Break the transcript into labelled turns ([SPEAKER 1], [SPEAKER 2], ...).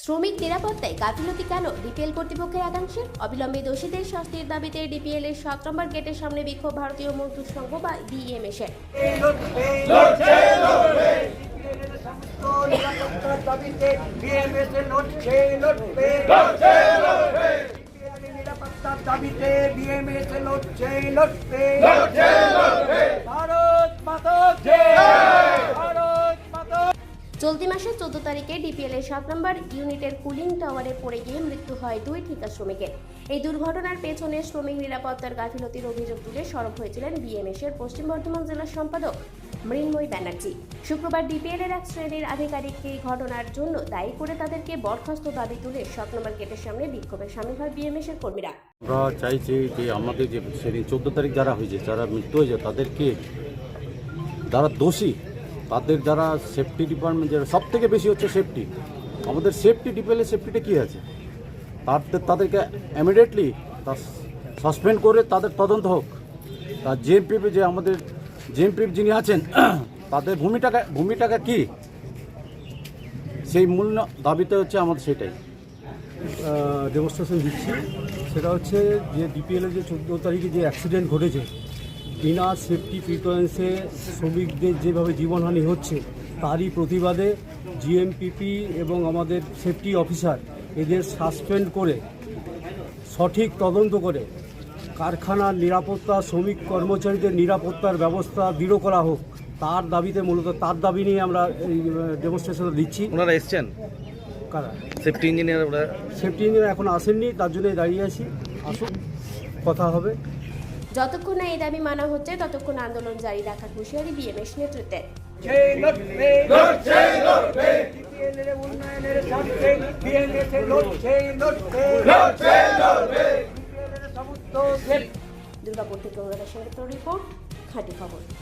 [SPEAKER 1] শ্রমিক নিরাপত্তায় গাফিলতি কেন ডিপিএল কর্তৃপক্ষের একাংশের? অবিলম্বে দোষীদের শাস্তির দাবিতে ডিপিএল এর 7 নম্বর গেটের সামনে বিক্ষোভ ভারতীয় মজদুর সংঘ বা বিএমএস এর। চলতি মাসের 14 তারিখে ডিপিএল এর 7 নম্বর ইউনিটের কুলিং টাওয়ারে পড়ে গিয়ে মৃত্যু হয় 2 ঠিকা শ্রমিকের। এই দুর্ঘটনার পেছনে শ্রমিক নিরাপত্তার গাফিলতির অভিযোগ তুলে সরব হয়েছিলেন বিএমএস এর পশ্চিম বর্ধমান জেলার সম্পাদক মৃন্ময় ব্যানার্জি। শুক্রবার ডিপিএল এর এক শ্রেণীর আধিকারিককে এই ঘটনার জন্য দায়ী করে তাদেরকে বরখাস্ত দাবি তুলে 7 নম্বর গেটের সামনে বিক্ষোভে সামিল হয় বিএমএস এর কর্মীরা।
[SPEAKER 2] আমরা চাইছি যে আমাদের যে সেদিন 14 তারিখ যারা হয়েছে, যারা মৃত্যু হয়েছে, তাদেরকে যারা দোষী, তাদের যারা সেফটি ডিপার্টমেন্ট, যারা সব থেকে বেশি হচ্ছে সেফটি, আমাদের সেফটি ডিপিএলের সেফটিটা কী আছে, তাদেরকে ইমিডিয়েটলি সাসপেন্ড করে তাদের তদন্ত হোক। তার জেএমপিএফ যে আমাদের জেএমপিএফ যিনি আছেন, তাদের ভূমিটাকা কী, সেই মূল দাবিতে হচ্ছে আমাদের সেটাই
[SPEAKER 3] ডেমনস্ট্রেশন দিচ্ছি। সেটা হচ্ছে যে ডিপিএলের যে 14 তারিখে যে অ্যাক্সিডেন্ট ঘটেছে, বিনা সেফটি প্রিকশনসে শ্রমিকদের যেভাবে জীবনহানি হচ্ছে, তারই প্রতিবাদে জিএমপিপি এবং আমাদের সেফটি অফিসার এদের সাসপেন্ড করে সঠিক তদন্ত করে কারখানার নিরাপত্তা, শ্রমিক কর্মচারীদের নিরাপত্তার ব্যবস্থা দৃঢ় করা হোক, তার দাবিতে, মূলত তার দাবি নিয়ে আমরা এই ডেমনস্ট্রেশন দিচ্ছি।
[SPEAKER 4] ওনারা এসছেন?
[SPEAKER 3] কারা?
[SPEAKER 4] Safety engineer. ওরা
[SPEAKER 3] সেফটি ইঞ্জিনিয়ার এখন আসেননি, তার জন্য দাঁড়িয়ে আছি। আসুন, কথা হবে।
[SPEAKER 1] যতক্ষণ না এই দাবি মানা হচ্ছে ততক্ষণ আন্দোলন জারি রাখার হুঁশিয়ারি বিএমএস নেতৃত্বে। দুর্গাপুর থেকে অনুরাধা সেনের রিপোর্ট, খাঁটি খবর।